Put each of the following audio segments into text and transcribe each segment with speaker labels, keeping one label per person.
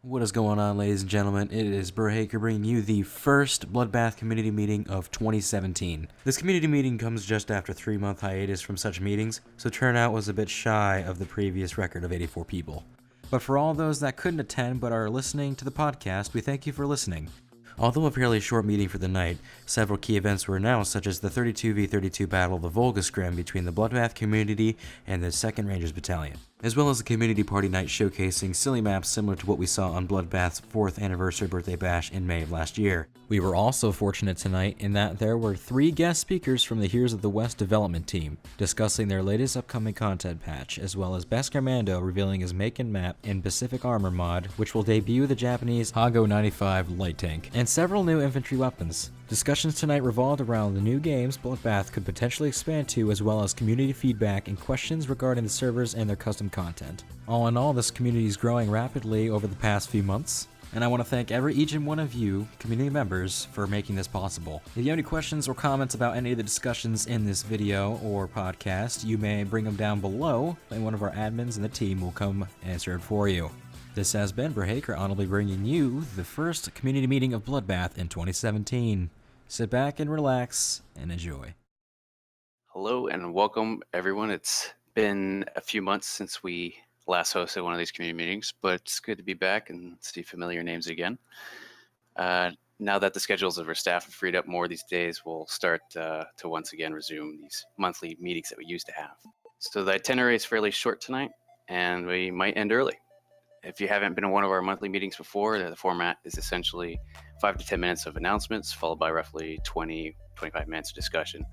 Speaker 1: What is going on, ladies and gentlemen? It is Bruhaker bringing you the first Bloodbath community meeting of 2017. This community meeting comes just after a 3-month hiatus from such meetings, so turnout was a bit shy of the previous record of 84 people. But for all those that couldn't attend but are listening to the podcast, we thank you for listening. Although a fairly short meeting for the night, several key events were announced, such as the 32v32 battle of the Volga scrim between the Bloodbath community and the 2nd Rangers Battalion, as well as a community party night showcasing silly maps similar to what we saw on Bloodbath's 4th anniversary birthday bash in May of last year. We were also fortunate tonight in that there were 3 guest speakers from the Heroes of the West development team, discussing their latest upcoming content patch, as well as Best Commando revealing his Makin map in Pacific Armor mod, which will debut the Japanese Hago 95 light tank, and several new infantry weapons. Discussions tonight revolved around the new games Bloodbath could potentially expand to, as well as community feedback and questions regarding the servers and their custom content. All in all, this community is growing rapidly over the past few months, and I want to thank each and one of you, community members, for making this possible. If you have any questions or comments about any of the discussions in this video or podcast, you may bring them down below, and one of our admins and the team will come answer it for you. This has been Bruhaker honorably bringing you the first community meeting of Bloodbath in 2017. Sit back and relax and enjoy.
Speaker 2: Hello and welcome, everyone. It's been a few months since we last hosted one of these community meetings, but it's good to be back and see familiar names again. Now that the schedules of our staff have freed up more these days, we'll start to once again resume these monthly meetings that we used to have. So the itinerary is fairly short tonight, and we might end early. If you haven't been in one of our monthly meetings before, the format is essentially 5 to 10 minutes of announcements, followed by roughly 20-25 minutes of discussion.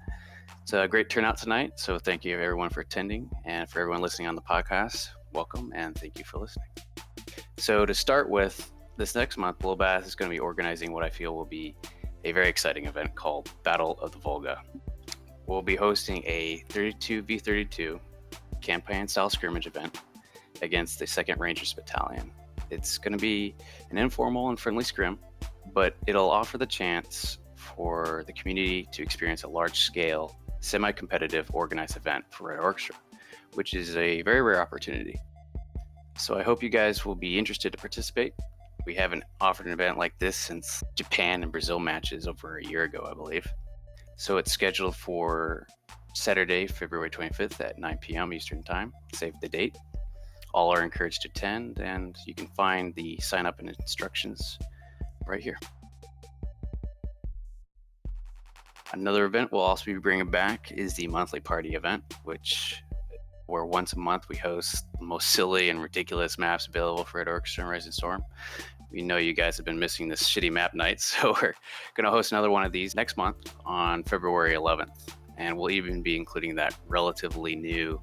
Speaker 2: It's a great turnout tonight, so thank you everyone for attending, and for everyone listening on the podcast, welcome and thank you for listening. So to start with, this next month, Bloodbath is going to be organizing what I feel will be a very exciting event called Battle of the Volga. We'll be hosting a 32v32 campaign-style scrimmage event against the 2nd Rangers Battalion. It's going to be an informal and friendly scrim, but it'll offer the chance for the community to experience a large-scale, semi-competitive organized event for Red Orchestra, which is a very rare opportunity. So I hope you guys will be interested to participate. We haven't offered an event like this since Japan and Brazil matches over a year ago, I believe. So it's scheduled for Saturday, February 25th at 9 p.m. Eastern Time. Save the date. All are encouraged to attend, and you can find the sign-up and instructions right here. Another event we'll also be bringing back is the monthly party event, where once a month we host the most silly and ridiculous maps available for Red Orchestra and Rising Storm. We know you guys have been missing this shitty map night, so we're going to host another one of these next month on February 11th, and we'll even be including that relatively new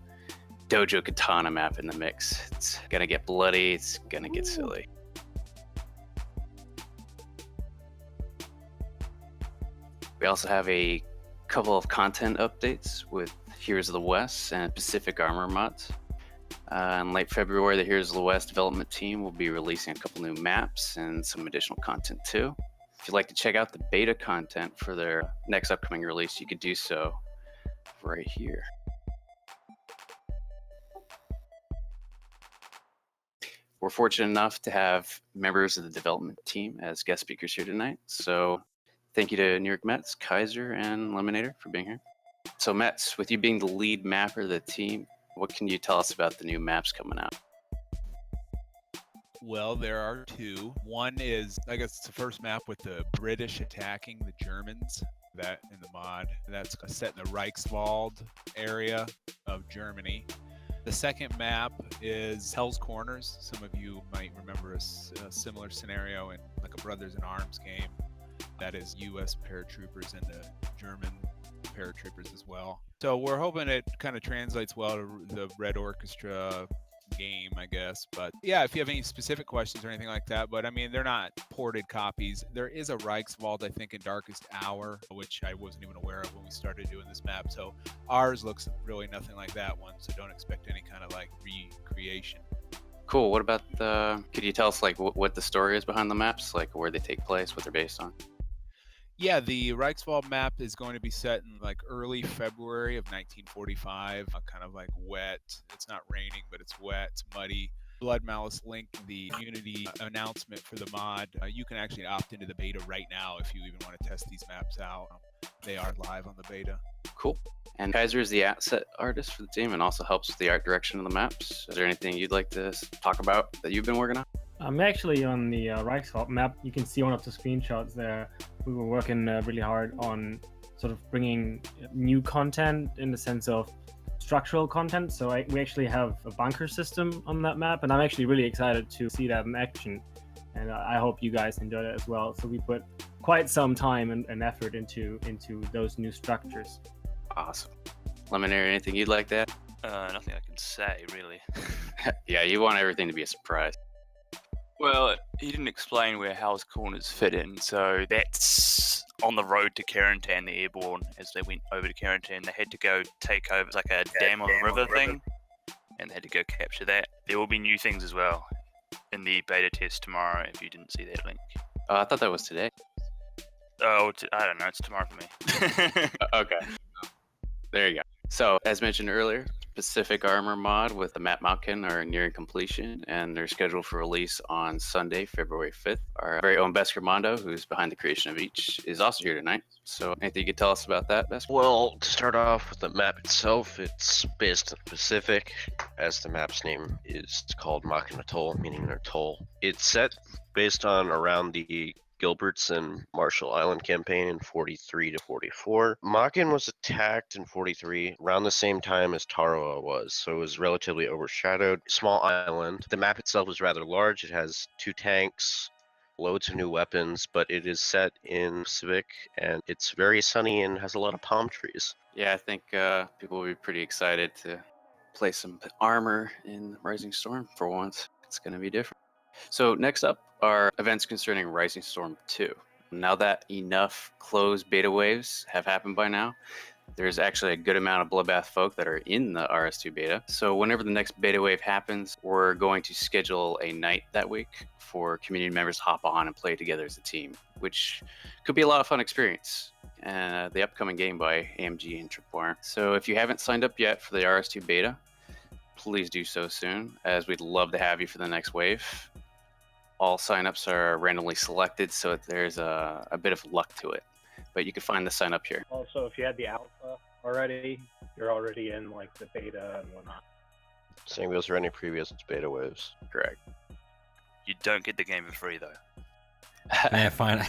Speaker 2: Dojo Katana map in the mix. It's going to get bloody, it's going to get silly. We also have a couple of content updates with Heroes of the West and Pacific Armor mods. In late February, the Heroes of the West development team will be releasing a couple new maps and some additional content too. If you'd like to check out the beta content for their next upcoming release, you could do so right here. We're fortunate enough to have members of the development team as guest speakers here tonight. So thank you to New York Mets, Kaiser, and Lemonator for being here. So Mets, with you being the lead mapper of the team, what can you tell us about the new maps coming out?
Speaker 3: Well, there are 2. One is, I guess it's the first map with the British attacking the Germans, that in the mod. That's set in the Reichswald area of Germany. The second map is Hell's Corners. Some of you might remember a similar scenario in like a Brothers in Arms game. That is U.S. paratroopers and the German paratroopers as well. So we're hoping it kind of translates well to the Red Orchestra game, I guess. But yeah, if you have any specific questions or anything like that, but I mean, they're not ported copies. There is a Reichswald, I think, in Darkest Hour, which I wasn't even aware of when we started doing this map. So ours looks really nothing like that one. So don't expect any kind of like recreation.
Speaker 2: Cool. What about could you tell us like what the story is behind the maps, like where they take place, what they're based on?
Speaker 3: Yeah, the Reichswald map is going to be set in like early February of 1945, kind of like wet. It's not raining, but it's wet, it's muddy. Blood Malice link, the community announcement for the mod. You can actually opt into the beta right now if you even want to test these maps out. They are live on the beta.
Speaker 2: Cool. And Kaiser is the asset artist for the team and also helps with the art direction of the maps. Is there anything you'd like to talk about that you've been working on?
Speaker 4: I'm actually on the Reichswald map. You can see one of the screenshots there. We were working really hard on sort of bringing new content in the sense of structural content. So we actually have a bunker system on that map, and I'm actually really excited to see that in action. And I hope you guys enjoy it as well. So we put quite some time and effort into those new structures.
Speaker 2: Awesome. Lemonade, anything you'd like to add?
Speaker 5: Nothing I can say, really.
Speaker 2: Yeah, you want everything to be a surprise.
Speaker 5: Well, he didn't explain where How's Corners fit in, so that's on the road to Carentan, the airborne. As they went over to Carentan, they had to go take over, it's like a dam on the river thing, and they had to go capture that. There will be new things as well in the beta test tomorrow, if you didn't see that link.
Speaker 2: I thought that was today.
Speaker 5: Oh, I don't know, it's tomorrow for me.
Speaker 2: Okay. There you go. So, as mentioned earlier, Pacific Armor mod with the map Makin are nearing completion, and they're scheduled for release on Sunday, February 5th. Our very own Besker Mondo, who's behind the creation of each, is also here tonight. So, anything you could tell us about that, Besker?
Speaker 6: Well, to start off with the map itself, it's based in the Pacific, as the map's name is called Makin Atoll, meaning an atoll. It's set based on around the Gilbert's and Marshall Island campaign in 43 to 44. Makin was attacked in 43 around the same time as Tarawa was, so it was relatively overshadowed. Small island. The map itself is rather large. It has 2 tanks, loads of new weapons, but it is set in Pacific, and it's very sunny and has a lot of palm trees.
Speaker 2: Yeah, I think people will be pretty excited to play some armor in Rising Storm for once. It's going to be different. So next up are events concerning Rising Storm 2. Now that enough closed beta waves have happened by now, there's actually a good amount of Bloodbath folk that are in the RS2 beta. So whenever the next beta wave happens, we're going to schedule a night that week for community members to hop on and play together as a team, which could be a lot of fun experience. The upcoming game by AMG and Tripwire. So if you haven't signed up yet for the RS2 beta, please do so soon, as we'd love to have you for the next wave. All signups are randomly selected, so there's a bit of luck to it. But you can find the sign up here.
Speaker 7: Also, if you had the alpha already, you're already in like the beta and whatnot.
Speaker 6: Same goes for any previous beta waves.
Speaker 2: Correct.
Speaker 5: You don't get the game for free, though.
Speaker 1: Yeah, fine.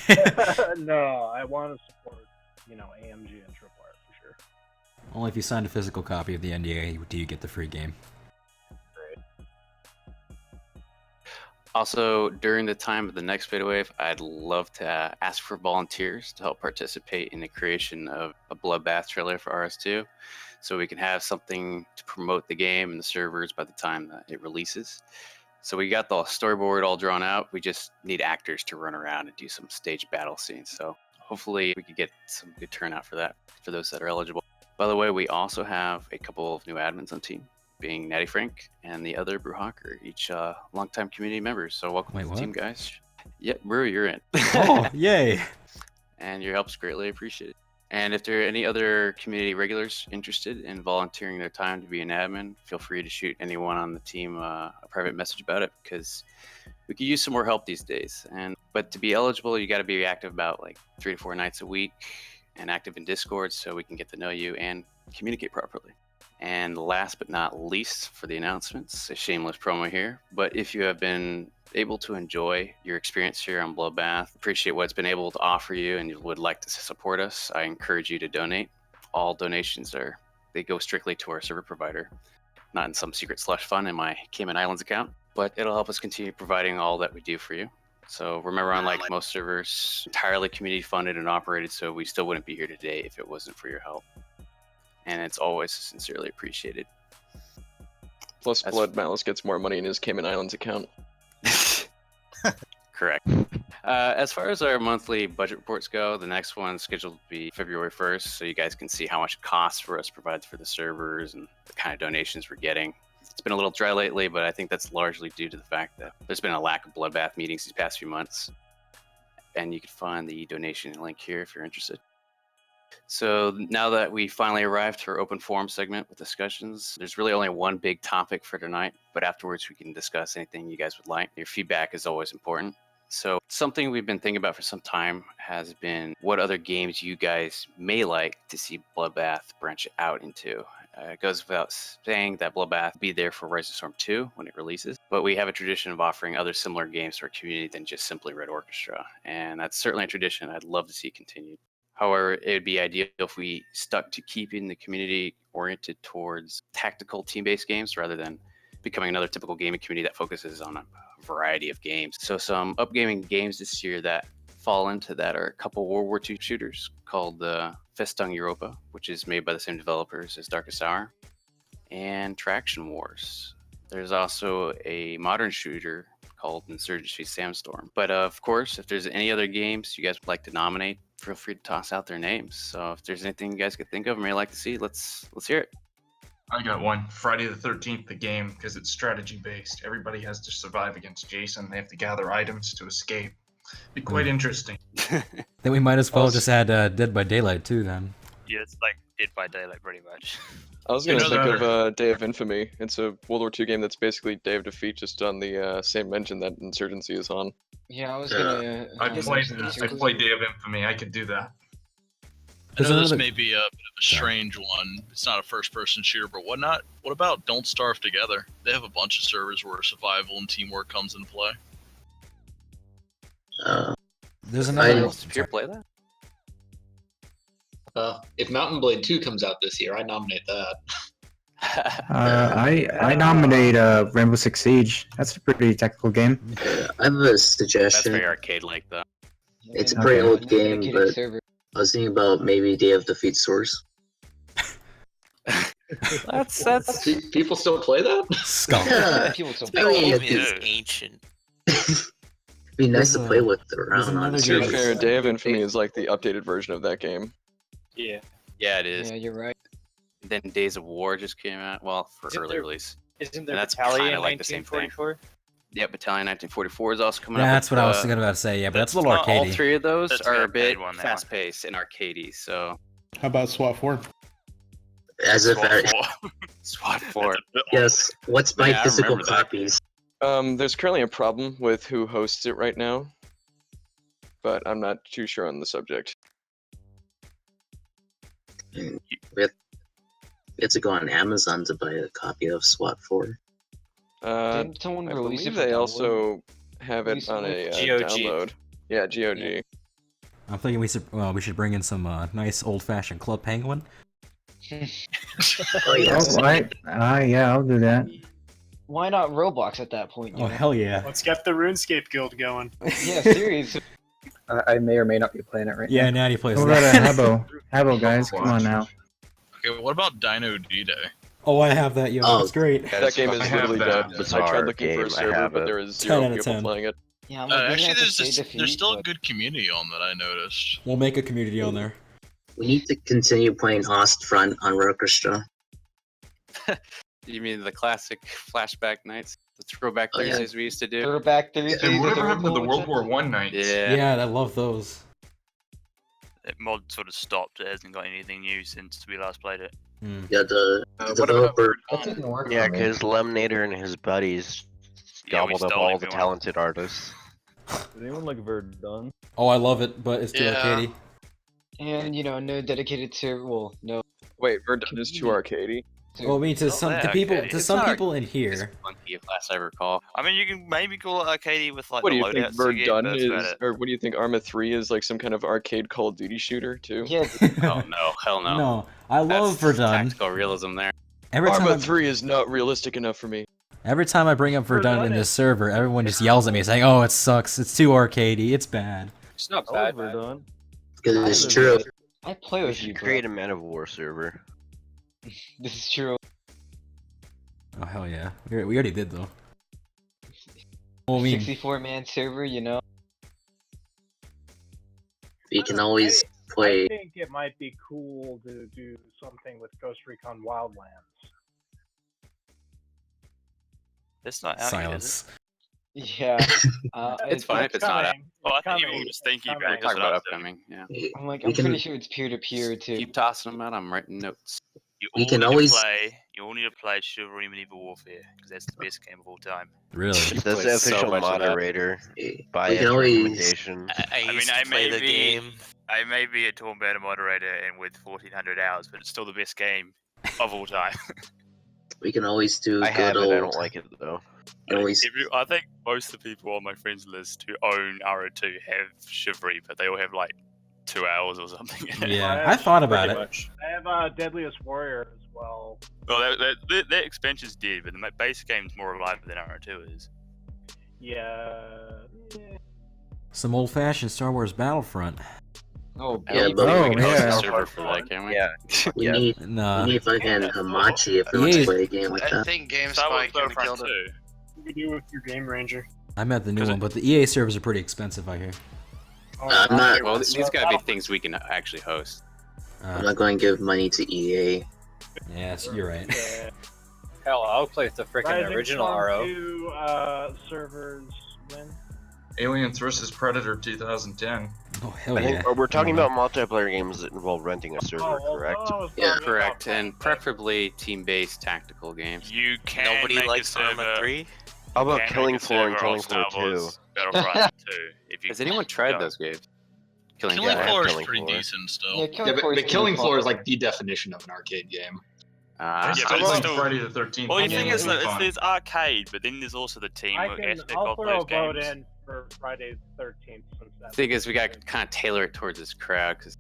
Speaker 7: No, I want to support, AMG and Tripwire for sure.
Speaker 1: Only if you signed a physical copy of the NDA do you get the free game.
Speaker 2: Also, during the time of the next beta wave, I'd love to ask for volunteers to help participate in the creation of a Bloodbath trailer for RS2, so we can have something to promote the game and the servers by the time that it releases. So we got the storyboard all drawn out. We just need actors to run around and do some stage battle scenes. So hopefully we could get some good turnout for that, for those that are eligible. By the way, we also have a couple of new admins on team, being Natty Frank and the other Bruhaker, each longtime community members. So welcome to the team, guys. Yep, Brew, you're in.
Speaker 1: Oh, yay!
Speaker 2: And your help's greatly appreciated. And if there are any other community regulars interested in volunteering their time to be an admin, feel free to shoot anyone on the team a private message about it, because we could use some more help these days. But to be eligible, you got to be active about like 3 to 4 nights a week and active in Discord so we can get to know you and communicate properly. And last but not least for the announcements, a shameless promo here, but if you have been able to enjoy your experience here on Bloodbath, appreciate what it's been able to offer you, and you would like to support us, I encourage you to donate. All donations they go strictly to our server provider, not in some secret slush fund in my Cayman Islands account, but it'll help us continue providing all that we do for you. So remember, unlike most servers, entirely community funded and operated, so we still wouldn't be here today if it wasn't for your help. And it's always sincerely appreciated.
Speaker 8: Plus, Blood Malice gets more money in his Cayman Islands account.
Speaker 2: Correct. As far as our monthly budget reports go, the next one's scheduled to be February 1st, so you guys can see how much it costs for us to provide for the servers and the kind of donations we're getting. It's been a little dry lately, but I think that's largely due to the fact that there's been a lack of Bloodbath meetings these past few months. And you can find the donation link here if you're interested. So now that we finally arrived to our open forum segment with discussions, there's really only one big topic for tonight, but afterwards we can discuss anything you guys would like. Your feedback is always important. So something we've been thinking about for some time has been what other games you guys may like to see Bloodbath branch out into. It goes without saying that Bloodbath will be there for Rise of Storm 2 when it releases, but we have a tradition of offering other similar games to our community than just simply Red Orchestra, and that's certainly a tradition I'd love to see continued. However, it would be ideal if we stuck to keeping the community oriented towards tactical team-based games rather than becoming another typical gaming community that focuses on a variety of games. So some upgaming games this year that fall into that are a couple World War II shooters called Festung Europa, which is made by the same developers as Darkest Hour, and Traction Wars. There's also a modern shooter called Insurgency Sandstorm. But of course, if there's any other games you guys would like to nominate, feel free to toss out their names. So if there's anything you guys could think of and may like to see, let's hear it.
Speaker 9: I got one. Friday the 13th, the game, because it's strategy based. Everybody has to survive against Jason. They have to gather items to escape. Be quite interesting.
Speaker 1: Then we might as well just add Dead by Daylight too then.
Speaker 5: Yeah, it's like Dead by Daylight pretty much.
Speaker 8: I was gonna
Speaker 9: It's
Speaker 8: think
Speaker 9: another-
Speaker 8: of Day of Infamy. It's a World War II game that's basically Day of Defeat, just on the same engine that Insurgency is on.
Speaker 10: Yeah, I was gonna.
Speaker 9: I played Day of Infamy. I could do that.
Speaker 11: I know this
Speaker 1: another-
Speaker 11: may be a bit of a strange one. It's not a first-person shooter, but what about Don't Starve Together? They have a bunch of servers where survival and teamwork comes into play.
Speaker 1: There's
Speaker 2: I
Speaker 1: another.
Speaker 2: Does Pure play that?
Speaker 12: If Mountain Blade 2 comes out this year, I nominate that.
Speaker 13: I nominate Rainbow Six Siege. That's a pretty technical game.
Speaker 14: I have a
Speaker 2: That's
Speaker 14: suggestion.
Speaker 2: very arcade-like, though.
Speaker 14: It's a pretty old game,
Speaker 10: Dedicated
Speaker 14: but
Speaker 10: server.
Speaker 14: I was thinking about maybe Day of Defeat Source.
Speaker 2: That's
Speaker 12: People still play that?
Speaker 1: Skull.
Speaker 14: Yeah,
Speaker 10: People still
Speaker 14: I mean,
Speaker 5: It's
Speaker 14: it'd
Speaker 5: ancient.
Speaker 14: be nice to
Speaker 1: There's
Speaker 14: play
Speaker 1: a-
Speaker 14: with it
Speaker 1: there's
Speaker 14: around.
Speaker 1: another
Speaker 14: Honestly.
Speaker 8: To be
Speaker 1: game.
Speaker 8: fair, Day of Infamy is like the updated version of that game.
Speaker 12: Yeah.
Speaker 2: yeah, it is.
Speaker 10: Yeah, you're right.
Speaker 2: Then Days of War just came out. Well, for
Speaker 12: Isn't
Speaker 2: early
Speaker 12: there-
Speaker 2: release.
Speaker 12: Isn't
Speaker 2: And
Speaker 12: there
Speaker 2: that's
Speaker 12: Battalion
Speaker 2: kinda like the same thing.
Speaker 12: 1944?
Speaker 2: Yeah, Battalion 1944 is also coming up.
Speaker 1: That's
Speaker 2: with,
Speaker 1: what I was thinking about to say. Yeah, but that's a little
Speaker 5: That's not
Speaker 2: All
Speaker 1: arcadey.
Speaker 2: three of those
Speaker 5: That's
Speaker 2: are
Speaker 5: the
Speaker 2: a bit
Speaker 5: arcade one, that one.
Speaker 2: fast-paced and arcadey. So
Speaker 15: How about SWAT 4?
Speaker 14: As if
Speaker 5: SWAT 4.
Speaker 2: SWAT 4.
Speaker 14: yes, what's my
Speaker 2: Yeah, I
Speaker 14: physical
Speaker 2: remember that.
Speaker 14: copies?
Speaker 8: There's currently a problem with who hosts it right now, but I'm not too sure on the subject.
Speaker 14: We have to go on Amazon to buy a copy of SWAT 4.
Speaker 10: Didn't someone
Speaker 8: I
Speaker 10: release it
Speaker 8: believe
Speaker 10: for
Speaker 8: they
Speaker 10: download?
Speaker 8: also have it on a
Speaker 12: GOG.
Speaker 8: download. Yeah, GOG.
Speaker 1: I'm thinking we should bring in some nice old-fashioned Club Penguin.
Speaker 14: Oh yes.
Speaker 13: Yeah, I'll do that.
Speaker 10: Why not Roblox at that point? You
Speaker 1: Oh
Speaker 10: know?
Speaker 1: hell yeah.
Speaker 12: Let's get the RuneScape guild going.
Speaker 10: Yeah, seriously.
Speaker 13: I may or may not be playing it right
Speaker 1: Yeah, Natty plays
Speaker 13: What about
Speaker 1: that.
Speaker 13: Habbo, guys, come on now.
Speaker 11: Okay, what about Dino D-Day?
Speaker 1: Oh, I have that, yo.
Speaker 14: Oh.
Speaker 1: That's great.
Speaker 8: That game is
Speaker 9: I have
Speaker 8: literally
Speaker 9: that.
Speaker 8: dead. I
Speaker 6: Bizarre
Speaker 8: tried looking for a
Speaker 6: game, I
Speaker 8: server,
Speaker 6: have
Speaker 8: but
Speaker 6: it.
Speaker 8: there is
Speaker 1: 10
Speaker 8: zero
Speaker 1: out of
Speaker 8: people
Speaker 1: 10.
Speaker 8: playing it.
Speaker 10: Yeah, I'm like, we
Speaker 11: Actually,
Speaker 10: have to
Speaker 11: there's
Speaker 10: say
Speaker 11: just,
Speaker 10: defeat,
Speaker 11: there's still a
Speaker 10: but-
Speaker 11: good community on that I noticed.
Speaker 1: We'll make a community on there.
Speaker 14: We need to continue playing Ostfront on Orchestra.
Speaker 2: You mean the classic flashback nights? The throwback
Speaker 14: Oh, yeah.
Speaker 2: Thursdays we used to do?
Speaker 10: Throwback Thursdays.
Speaker 9: Hey, whatever
Speaker 10: with
Speaker 9: happened to the
Speaker 10: World
Speaker 9: World War I nights?
Speaker 2: Yeah.
Speaker 1: Yeah, I love those.
Speaker 5: That mod sort of stopped. It hasn't got anything new since we last played it.
Speaker 1: Hmm.
Speaker 14: Yeah, the
Speaker 9: What about
Speaker 14: developer.
Speaker 10: That didn't work.
Speaker 6: Yeah,
Speaker 10: for me.
Speaker 6: because Lemonator and his buddies
Speaker 5: Yeah, we
Speaker 6: gobbled up
Speaker 5: stole
Speaker 6: all the
Speaker 5: everyone.
Speaker 6: talented artists.
Speaker 15: Does anyone like Verdun?
Speaker 1: Oh, I love it, but it's too
Speaker 11: Yeah.
Speaker 1: arcadey.
Speaker 10: And no dedicated server. Well, no.
Speaker 8: Wait, Verdun is too arcadey.
Speaker 1: Well, I mean, to some
Speaker 5: yeah,
Speaker 1: to people,
Speaker 5: okay.
Speaker 1: to
Speaker 5: It's
Speaker 1: some
Speaker 5: not
Speaker 1: people in
Speaker 2: It's
Speaker 1: here,
Speaker 2: funky, if last I recall.
Speaker 5: I mean, you can maybe call it arcadey with like
Speaker 8: What
Speaker 5: the
Speaker 8: do you think
Speaker 5: loadouts you get,
Speaker 8: Verdun
Speaker 5: but that's about
Speaker 8: is,
Speaker 5: it.
Speaker 8: or what do you think Arma 3 is, like some kind of arcade Call of Duty shooter too?
Speaker 10: Yeah.
Speaker 2: Oh no, hell no.
Speaker 1: no, I love
Speaker 2: That's
Speaker 1: Verdun.
Speaker 2: Tactical realism there.
Speaker 1: Every time,
Speaker 8: Arma 3 is not realistic enough for me.
Speaker 1: every time I bring up Verdun in this server, everyone just yells at me saying, "Oh, it sucks. It's too arcadey. It's bad."
Speaker 12: It's not
Speaker 15: I
Speaker 12: bad.
Speaker 15: love Verdun.
Speaker 14: Because it's true.
Speaker 10: I play
Speaker 6: We
Speaker 10: with you,
Speaker 6: should
Speaker 10: bro.
Speaker 6: create a Man of War server.
Speaker 10: This is true.
Speaker 1: Oh hell yeah, we already did though. Well, I mean,
Speaker 10: 64-man server,
Speaker 14: We can always play.
Speaker 7: I think it might be cool to do something with Ghost Recon Wildlands.
Speaker 5: It's not out yet, is
Speaker 1: silence.
Speaker 10: Yeah.
Speaker 2: It's fine if it's not out.
Speaker 5: Well, I think people were just thinking about it.
Speaker 2: Talk
Speaker 5: Just
Speaker 2: about
Speaker 5: what
Speaker 2: upcoming. Yeah.
Speaker 10: I'm like,
Speaker 14: We
Speaker 10: I'm
Speaker 14: can-
Speaker 10: pretty sure it's peer-to-peer too.
Speaker 2: Keep tossing them out. I'm writing notes.
Speaker 5: You
Speaker 14: We
Speaker 5: all
Speaker 14: can
Speaker 5: need
Speaker 14: always-
Speaker 5: to play. You all need to play Chivalry Medieval Warfare because that's the best game of all time.
Speaker 1: Really?
Speaker 2: You
Speaker 6: That's
Speaker 2: play
Speaker 6: the
Speaker 2: so
Speaker 6: official
Speaker 2: much of that.
Speaker 6: moderator. By
Speaker 14: We can
Speaker 6: its
Speaker 14: always-
Speaker 6: recommendation.
Speaker 16: I used to play the game.
Speaker 5: I may be a Torn Banner moderator and with 1,400 hours, but it's still the best game of all time.
Speaker 14: We can always do
Speaker 6: I have
Speaker 14: good
Speaker 6: it. I
Speaker 14: old.
Speaker 6: don't like it though.
Speaker 14: Always.
Speaker 5: I think most of the people on my friends list who own RO2 have Chivalry, but they all have like 2 hours or something.
Speaker 1: Yeah, I thought about it.
Speaker 7: I have Deadliest Warrior as well.
Speaker 5: Well, that expansion's dead, but the base game's more alive than RO2 is.
Speaker 7: Yeah.
Speaker 1: Some old-fashioned Star Wars Battlefront.
Speaker 10: Oh,
Speaker 14: Yeah,
Speaker 2: We
Speaker 14: but
Speaker 2: can host
Speaker 13: yeah.
Speaker 2: a server for that, can we?
Speaker 6: Yeah.
Speaker 14: we
Speaker 6: Yeah.
Speaker 14: need
Speaker 1: Nah.
Speaker 14: we need fucking Hamachi if we want
Speaker 1: Yeah.
Speaker 14: to play a game like
Speaker 16: I
Speaker 14: that.
Speaker 16: think
Speaker 5: Star Wars
Speaker 16: GameSpy kind of
Speaker 5: Battlefront
Speaker 16: killed it.
Speaker 5: 2.
Speaker 12: You can do with your Game Ranger.
Speaker 1: I'm at the new one, but the EA servers are pretty expensive, I hear.
Speaker 14: I'm not.
Speaker 2: Well, these gotta be things we can actually host.
Speaker 14: I'm not going to give money to EA.
Speaker 1: Yeah, you're right.
Speaker 12: Yeah.
Speaker 17: Hell, I'll play the freaking
Speaker 7: Rising
Speaker 17: original
Speaker 7: Storm
Speaker 17: RO.
Speaker 7: 2 servers when?
Speaker 9: Aliens vs Predator 2010.
Speaker 1: Oh, hell
Speaker 6: I
Speaker 1: yeah.
Speaker 6: think we're talking about multiplayer games that involve renting a server, correct?
Speaker 14: Yeah.
Speaker 2: Correct, and preferably team-based tactical games.
Speaker 5: You can
Speaker 16: Nobody
Speaker 5: make
Speaker 16: likes
Speaker 5: a server.
Speaker 16: Arma 3.
Speaker 6: How about
Speaker 5: can
Speaker 6: Killing
Speaker 5: make a
Speaker 6: Floor and
Speaker 5: server
Speaker 6: Killing
Speaker 5: of
Speaker 6: Floor
Speaker 5: Star
Speaker 6: 2?
Speaker 5: Wars Battlefront 2. If you
Speaker 2: Has anyone tried
Speaker 5: go.
Speaker 2: those games?
Speaker 11: Killing
Speaker 6: Yeah,
Speaker 11: Floor is
Speaker 6: Killing
Speaker 11: pretty
Speaker 6: Floor.
Speaker 11: decent still.
Speaker 10: Yeah,
Speaker 12: Yeah, but Killing Floor is like the definition of an arcade game.
Speaker 2: Ah,
Speaker 5: Yeah,
Speaker 9: I
Speaker 5: but it's
Speaker 9: like
Speaker 5: still-
Speaker 9: Friday the 13th.
Speaker 5: Well, the
Speaker 9: game
Speaker 5: thing
Speaker 9: was
Speaker 5: is that
Speaker 9: fun.
Speaker 5: there's arcade, but then there's also the teamwork aspect
Speaker 7: I'll
Speaker 5: of
Speaker 7: throw
Speaker 5: those
Speaker 7: a vote
Speaker 5: games.
Speaker 7: in for Friday the 13th. Since
Speaker 2: the
Speaker 7: that's
Speaker 2: thing is, we got to kind of tailor it towards this crowd because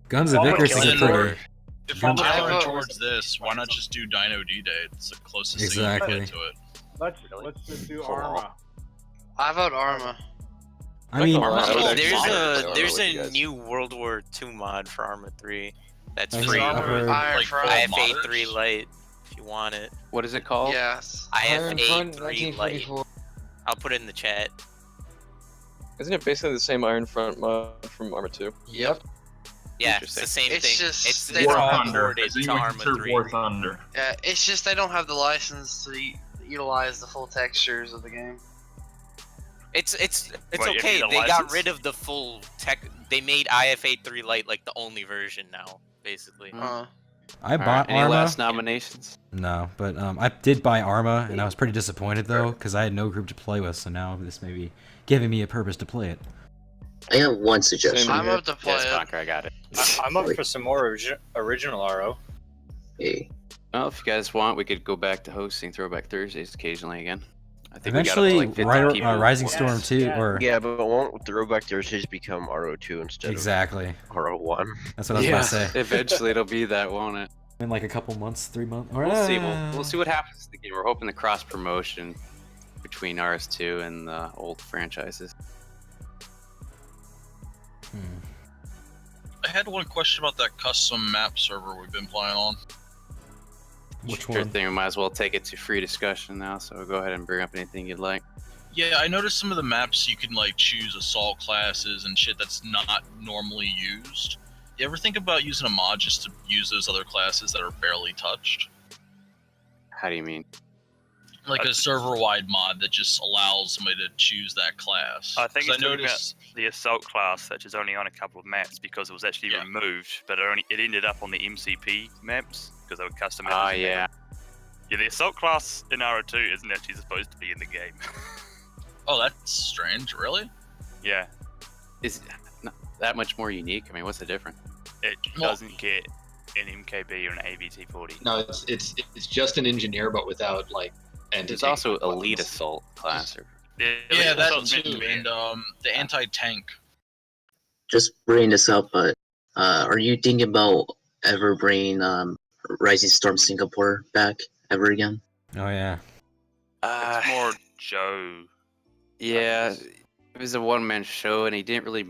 Speaker 1: Guns of Icarus is a
Speaker 11: Killing
Speaker 1: pretty...
Speaker 11: Floor. If we're
Speaker 1: Guns-
Speaker 11: tailoring towards this, why not just do Dino D-Day? It's the closest thing you
Speaker 1: Exactly.
Speaker 11: can get to it.
Speaker 7: let's just do Arma.
Speaker 16: I vote Arma.
Speaker 1: I mean,
Speaker 2: Arma.
Speaker 16: There's a new World War II mod for Arma 3 that's
Speaker 1: I've
Speaker 16: free.
Speaker 1: heard-
Speaker 16: Iron
Speaker 11: Like
Speaker 16: Front.
Speaker 11: full
Speaker 16: IFA
Speaker 11: modders?
Speaker 16: 3 Lite if you want it.
Speaker 2: what is it called?
Speaker 16: Yes.
Speaker 10: Iron
Speaker 16: IFA
Speaker 10: Front,
Speaker 16: 3 Lite.
Speaker 10: 1944.
Speaker 16: I'll put it in the chat.
Speaker 8: Isn't it basically the same Iron Front mod from Arma 2?
Speaker 16: Yep. Yeah, it's the
Speaker 2: Interesting.
Speaker 16: same
Speaker 17: It's
Speaker 16: thing.
Speaker 17: just-
Speaker 16: It's
Speaker 17: they
Speaker 9: War
Speaker 17: don't
Speaker 16: all
Speaker 17: have
Speaker 9: Thunder.
Speaker 16: ported
Speaker 9: As you
Speaker 16: to
Speaker 9: would
Speaker 16: Arma
Speaker 9: consider
Speaker 16: 3.
Speaker 9: War Thunder.
Speaker 17: Yeah, it's just they don't have the license to utilize the full textures of the game.
Speaker 16: It's
Speaker 5: Wait, you
Speaker 16: okay.
Speaker 5: need a
Speaker 16: They got
Speaker 5: license?
Speaker 16: rid of the full tech. They made IFA 3 Lite like the only version now, basically.
Speaker 17: Uh,
Speaker 1: I
Speaker 2: All right,
Speaker 1: bought
Speaker 2: any
Speaker 1: Arma.
Speaker 2: last nominations?
Speaker 1: No, but I did buy Arma, and I was pretty disappointed, though, because I had no group to play with, so now this may be giving me a purpose to play it.
Speaker 14: I have one suggestion.
Speaker 17: I'm up to play
Speaker 2: Yes,
Speaker 17: it.
Speaker 2: Conquer, I got it.
Speaker 17: I'm up for some more original RO.
Speaker 14: Hey,
Speaker 2: Well, if you guys want, we could go back to hosting Throwback Thursdays occasionally again. I think
Speaker 1: Eventually,
Speaker 2: we got up to like 50 people.
Speaker 1: Rising Storm 2, or...
Speaker 6: Yeah, but won't Throwback Thursdays become RO2 instead
Speaker 1: Exactly.
Speaker 6: of RO1?
Speaker 1: That's what I was
Speaker 2: Yeah,
Speaker 1: about to say.
Speaker 2: eventually it'll be that, won't it?
Speaker 1: In like a couple months, 3 months. Or,
Speaker 2: We'll see. We'll see what happens to the game. We're hoping the cross promotion between RS2 and the old franchises.
Speaker 11: I had one question about that custom map server we've been playing on.
Speaker 1: Which
Speaker 2: Sure
Speaker 1: one?
Speaker 2: thing. We might as well take it to free discussion now. So go ahead and bring up anything you'd like.
Speaker 11: Yeah, I noticed some of the maps you can like choose assault classes and shit that's not normally used. You ever think about using a mod just to use those other classes that are barely touched?
Speaker 2: How do you mean?
Speaker 11: Like a server-wide mod that just allows somebody to choose that class.
Speaker 5: I think
Speaker 11: 'Cause
Speaker 5: it's talking about the assault class, which is only on a couple of maps because it was actually removed, but it ended up on the MCP maps because they were custom.
Speaker 2: Ah, yeah.
Speaker 5: Yeah, the assault class in RO2 isn't actually supposed to be in the game.
Speaker 11: Oh, that's strange. Really?
Speaker 5: Yeah,
Speaker 2: Is it not that much more unique? I mean, what's the difference?
Speaker 5: it doesn't get an MKB or an AVT-40.
Speaker 12: No, it's just an engineer, but without like. And
Speaker 2: There's also elite assault class.
Speaker 11: Yeah, that
Speaker 5: assault's meant to
Speaker 11: too,
Speaker 5: be-
Speaker 11: and the anti-tank.
Speaker 14: just bringing this up, but are you thinking about ever bringing Rising Storm Singapore back ever again?
Speaker 1: Oh, yeah.
Speaker 5: It's more Joe.
Speaker 2: Yeah, it was a one-man show, and he didn't really.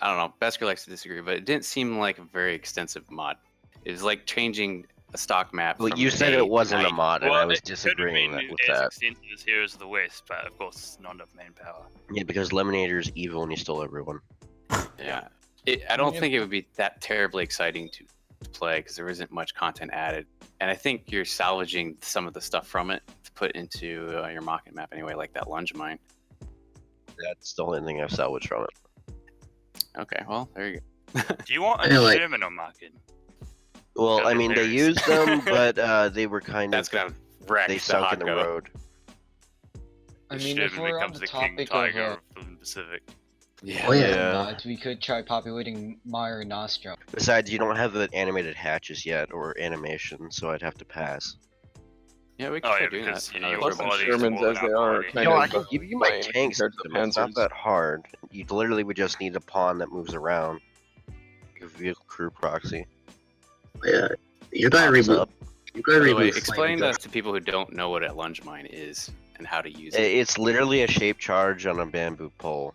Speaker 2: I don't know. Besker likes to disagree, but it didn't seem like a very extensive mod. It was like changing a stock map.
Speaker 6: Well,
Speaker 2: from
Speaker 6: you said
Speaker 2: day
Speaker 6: it wasn't
Speaker 2: to
Speaker 6: a
Speaker 2: night.
Speaker 6: mod, and I was
Speaker 5: it could have
Speaker 6: disagreeing
Speaker 5: been
Speaker 6: with
Speaker 5: as
Speaker 6: that.
Speaker 5: extensive as Heroes of the West, but of course, not enough manpower.
Speaker 6: Yeah, because Lemonator's evil and he stole everyone.
Speaker 2: Yeah, I don't think it would be that terribly exciting to to play because there isn't much content added. And I think you're salvaging some of the stuff from it to put into your Makin map anyway, like that lunge mine.
Speaker 6: That's the only thing I've salvaged from it.
Speaker 2: Okay, well, there you go.
Speaker 5: Do you want a Sherman on Makin?
Speaker 6: Well, I mean, they used them, but they were kind
Speaker 2: That's gonna wreck
Speaker 6: they
Speaker 2: the
Speaker 6: sunk in the
Speaker 2: Hotgo.
Speaker 6: road.
Speaker 10: I mean, if
Speaker 5: Sherman
Speaker 10: we're on
Speaker 5: becomes
Speaker 10: the
Speaker 5: the King
Speaker 10: topic
Speaker 5: Tiger
Speaker 10: of
Speaker 5: of the Pacific.
Speaker 2: Yeah.
Speaker 14: Oh yeah.
Speaker 10: mods, we could try populating Mare Nostrum.
Speaker 6: Besides, you don't have the animated hatches yet, or animation, so I'd have to pass.
Speaker 2: Yeah, we can
Speaker 5: Oh,
Speaker 2: try
Speaker 5: yeah,
Speaker 2: doing that
Speaker 5: because
Speaker 2: for
Speaker 5: you
Speaker 2: another
Speaker 5: Plus
Speaker 2: little
Speaker 5: the
Speaker 2: bit.
Speaker 5: Shermans as they are kind
Speaker 6: I
Speaker 5: of
Speaker 6: can give you my
Speaker 5: lame
Speaker 6: tank
Speaker 5: compared to
Speaker 6: system.
Speaker 5: the
Speaker 6: It's not
Speaker 5: Panzers.
Speaker 6: that hard. You literally would just need a pawn that moves around. Like a vehicle crew proxy.
Speaker 14: Yeah, you gotta
Speaker 6: Pops
Speaker 14: reboot.
Speaker 6: up.
Speaker 14: You gotta
Speaker 2: By the way,
Speaker 14: reboot.
Speaker 2: explain
Speaker 14: Flame
Speaker 2: that to people who don't know what a lunge mine is and how to use it.
Speaker 6: It's literally a shape charge on a bamboo pole.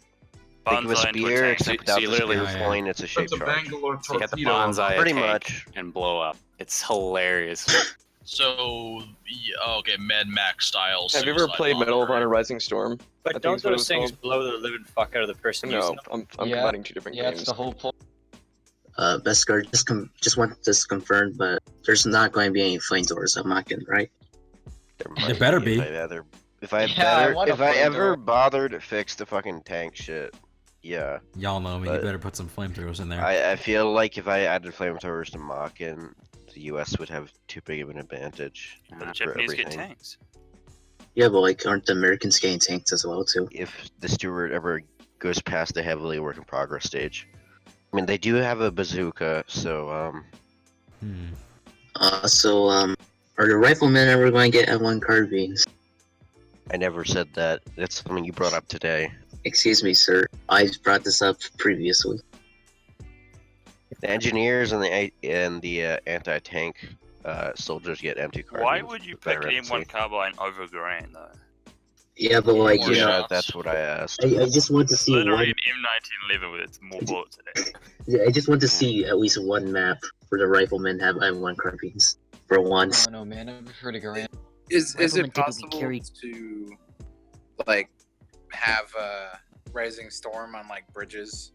Speaker 6: Think of a
Speaker 5: Bonsai into a
Speaker 6: spear,
Speaker 5: tank.
Speaker 6: except without
Speaker 2: you
Speaker 6: the
Speaker 2: literally-
Speaker 6: spear point, it's a shape
Speaker 9: Puts a
Speaker 6: charge.
Speaker 9: Bangalore
Speaker 2: So you got the
Speaker 9: torpedo on
Speaker 2: bonsai
Speaker 6: Pretty
Speaker 2: tank
Speaker 6: much.
Speaker 2: and blow up. It's hilarious.
Speaker 11: So, yeah, okay, Mad Max style.
Speaker 8: Have you ever
Speaker 11: suicide
Speaker 8: played
Speaker 11: bomber,
Speaker 8: Medal of
Speaker 11: right?
Speaker 8: Honor Rising Storm? I
Speaker 18: But
Speaker 8: think
Speaker 18: don't
Speaker 8: is what it
Speaker 18: those
Speaker 8: was
Speaker 18: things
Speaker 8: called.
Speaker 18: blow the living fuck out of the person
Speaker 8: No,
Speaker 18: using them?
Speaker 8: I'm
Speaker 10: Yeah.
Speaker 8: combining two different
Speaker 10: Yeah,
Speaker 8: games.
Speaker 10: it's the whole point.
Speaker 14: Beskar, just want this confirmed, but there's not going to be any flamethrowers on Makin, right?
Speaker 6: There
Speaker 1: better
Speaker 6: might
Speaker 1: be.
Speaker 6: If I
Speaker 10: Yeah, I want a
Speaker 6: if I ever
Speaker 10: flamethrower.
Speaker 6: bothered to fix the fucking tank shit, yeah.
Speaker 1: Y'all know me. You
Speaker 6: But
Speaker 1: better put some flamethrowers in there.
Speaker 6: I feel like if I added flamethrowers to Makin, the US would have too big of an advantage.
Speaker 5: The
Speaker 6: for
Speaker 5: Japanese get
Speaker 6: everything.
Speaker 5: tanks.
Speaker 14: Yeah, but like, aren't the Americans getting tanks as well too?
Speaker 6: If the Steward ever goes past the heavily work in progress stage. I mean, they do have a bazooka, so
Speaker 14: Are the riflemen ever going to get M1 carbines?
Speaker 6: I never said that. That's something you brought up today.
Speaker 14: Excuse me, sir. I brought this up previously.
Speaker 6: The engineers and the anti-tank soldiers get empty carbines.
Speaker 5: Why would you pick
Speaker 6: Better
Speaker 5: an
Speaker 6: at
Speaker 5: M1
Speaker 6: sea.
Speaker 5: carbine over Garand though?
Speaker 14: Yeah, but like,
Speaker 6: More
Speaker 14: you know,
Speaker 6: shot, that's what I asked.
Speaker 14: I just want to see
Speaker 5: Literally
Speaker 14: one.
Speaker 5: an M1911 with its more bullets in it.
Speaker 14: Yeah, I just want to see at least one map where the riflemen have M1 carbines for once.
Speaker 10: Oh no, man, I prefer to Garand.
Speaker 19: Is
Speaker 10: Riflemen
Speaker 19: it
Speaker 10: typically
Speaker 19: possible
Speaker 10: carry-
Speaker 19: to like have Rising Storm on like bridges?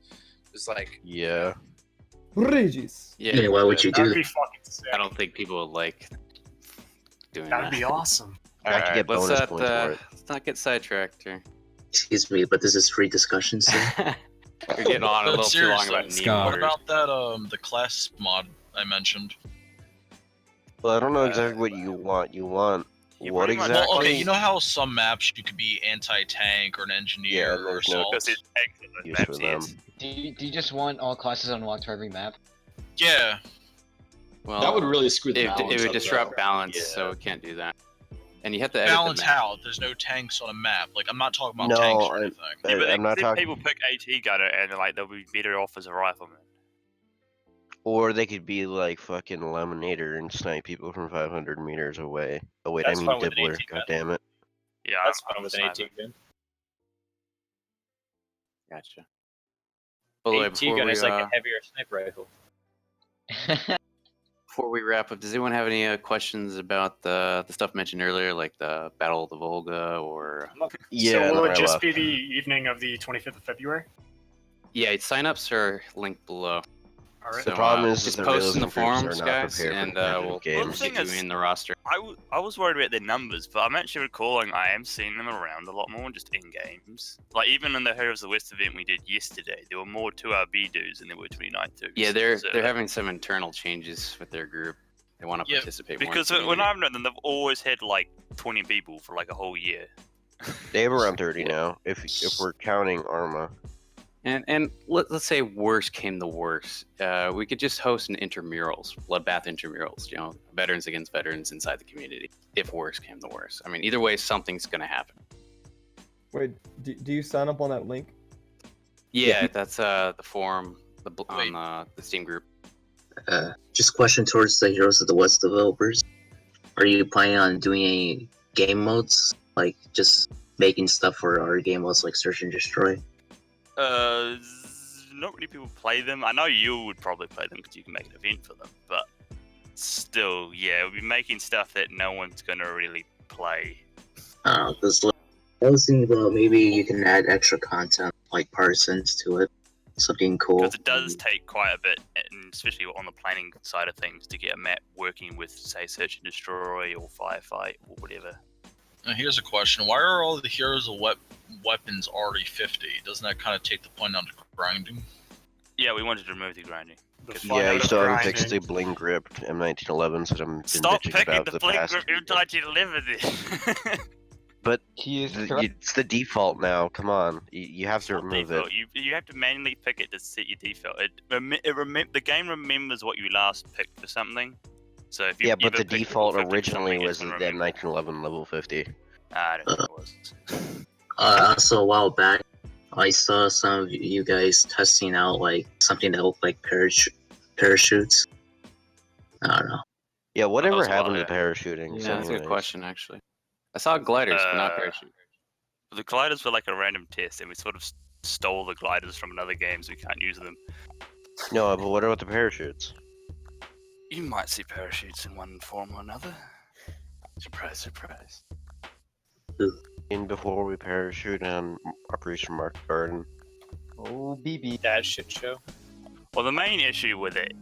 Speaker 19: Just like
Speaker 6: Yeah.
Speaker 15: Bridges.
Speaker 14: Yeah, why would you do
Speaker 7: That'd be
Speaker 14: that?
Speaker 7: fucking sick.
Speaker 2: I don't think people would like doing
Speaker 7: That'd
Speaker 2: that.
Speaker 7: be awesome.
Speaker 6: I have to get bonus
Speaker 2: let's
Speaker 6: points for it.
Speaker 2: let's not get sidetracked here.
Speaker 14: Excuse me, but this is free discussion, sir.
Speaker 2: We're getting on a
Speaker 11: But
Speaker 2: little too long
Speaker 11: seriously,
Speaker 2: about knee
Speaker 1: Scott.
Speaker 11: what
Speaker 2: mortars.
Speaker 11: about that the class mod I mentioned?
Speaker 6: Well, I don't know exactly what you want. You want what
Speaker 5: pretty much-
Speaker 6: exactly?
Speaker 11: Well, okay, you know how some maps you could be anti-tank or an engineer
Speaker 6: Yeah,
Speaker 11: or
Speaker 6: there's no
Speaker 11: assault?
Speaker 5: Because it's tanks on those
Speaker 6: use
Speaker 5: maps,
Speaker 6: for them.
Speaker 5: yes.
Speaker 10: Do you just want all classes unlocked for every map?
Speaker 11: Yeah.
Speaker 2: Well,
Speaker 12: That would really screw the
Speaker 2: it
Speaker 12: balance
Speaker 2: would
Speaker 12: up,
Speaker 2: disrupt
Speaker 12: though.
Speaker 2: balance,
Speaker 6: Yeah.
Speaker 2: so we can't do that. And you have to edit
Speaker 11: Balance
Speaker 2: the map.
Speaker 11: how? There's no tanks on a map. Like, I'm not talking about
Speaker 6: No,
Speaker 11: tanks or
Speaker 6: I-
Speaker 11: anything.
Speaker 5: Yeah, but
Speaker 6: I'm not
Speaker 5: then
Speaker 6: talking.
Speaker 5: people pick AT gunner and like they'll be better off as a rifleman.
Speaker 6: Or they could be like fucking Laminator and snipe people from 500 meters away. Oh wait,
Speaker 18: That's
Speaker 6: I mean
Speaker 18: fine with an
Speaker 6: Dibbler.
Speaker 18: 18
Speaker 6: God damn it.
Speaker 5: Yeah,
Speaker 18: That's
Speaker 5: I'm
Speaker 18: fine with an
Speaker 5: sniper.
Speaker 18: 18 gun.
Speaker 2: Gotcha. By the way,
Speaker 18: 18 gun is like a heavier sniper rifle.
Speaker 2: before we wrap up, does anyone have any questions about the stuff mentioned earlier, like the Battle of the Volga, or?
Speaker 6: Yeah,
Speaker 7: So will
Speaker 6: no,
Speaker 7: it
Speaker 6: I
Speaker 7: just
Speaker 6: left.
Speaker 7: be the evening of the 25th of February?
Speaker 2: Yeah, signups are linked below.
Speaker 7: All right.
Speaker 6: The problem is
Speaker 2: just
Speaker 6: the
Speaker 2: post in the
Speaker 6: realism groups
Speaker 2: forums,
Speaker 6: are not
Speaker 2: guys,
Speaker 6: prepared for
Speaker 2: and
Speaker 6: competitive
Speaker 2: we'll
Speaker 6: games.
Speaker 2: get you in the roster.
Speaker 5: I was worried about the numbers, but I'm actually recalling I am seeing them around a lot more just in games. Like even in the Heroes of the West event we did yesterday, there were more 2RB dudes than there were 29 dudes.
Speaker 2: Yeah, they're
Speaker 5: So-
Speaker 2: having some internal changes with their group. They want to
Speaker 5: Yeah,
Speaker 2: participate more. in
Speaker 5: because
Speaker 2: the
Speaker 5: when
Speaker 2: community.
Speaker 5: I've known them, they've always had like 20 people for like a whole year.
Speaker 6: They have around 30 now, if we're counting Arma.
Speaker 2: And let's say worst came to worst, we could just host an intramurals, Bloodbath intramurals. You know, veterans against veterans inside the community. If worst came to worst, I mean, either way, something's gonna happen.
Speaker 15: Wait, do you sign up on that link?
Speaker 2: Yeah, that's the forum, on the Steam group.
Speaker 14: Just question towards the Heroes of the West developers. Are you planning on doing any game modes? Like just making stuff for our game modes like Search and Destroy?
Speaker 5: Not many people play them. I know you would probably play them because you can make an event for them, but still, yeah, we'll be making stuff that no one's gonna really play.
Speaker 14: Because I was thinking about maybe you can add extra content like partisans to it. something cool.
Speaker 5: Because it does take quite a bit, and especially on the planning side of things, to get a map working with, say, search and destroy or firefight or whatever.
Speaker 11: Now here's a question: why are all the heroes of weapons already 50? Doesn't that kind of take the point out of grinding?
Speaker 5: Yeah, we wanted to remove the grinding.
Speaker 6: Yeah, you still haven't fixed the bling grip M1911s that I'm been
Speaker 5: Stop
Speaker 6: bitching
Speaker 5: picking
Speaker 6: about
Speaker 5: the
Speaker 6: the
Speaker 5: blink
Speaker 6: past.
Speaker 5: grip M1911.
Speaker 6: But
Speaker 10: correct.
Speaker 6: it's the default now. Come on, you have to remove it.
Speaker 5: Default. You have to manually pick it to set your default. The game remembers what you last picked for something. So if you
Speaker 6: Yeah, but
Speaker 5: ever
Speaker 6: the
Speaker 5: picked
Speaker 6: default
Speaker 5: level 50 for
Speaker 6: originally
Speaker 5: something,
Speaker 6: was
Speaker 5: it's
Speaker 6: the
Speaker 5: gonna remember.
Speaker 6: M1911 level 50.
Speaker 5: I don't know what it was.
Speaker 14: Also, a while back, I saw some of you guys testing out like something that looked like parachutes. I don't know.
Speaker 6: Yeah, whatever
Speaker 2: was a
Speaker 6: happened
Speaker 2: while
Speaker 6: to parachuting?
Speaker 2: Yeah, that's a good question, actually. I saw gliders, but not parachute.
Speaker 5: The gliders were like a random test, and we sort of stole the gliders from another game, so we can't use them.
Speaker 6: No, but what about the parachutes?
Speaker 5: You might see parachutes in one form or another. Surprise, surprise.
Speaker 6: In before we parachute on Operation Mark Garden.
Speaker 10: Oh, BB.
Speaker 18: That shit show.
Speaker 5: Well, the main issue with it,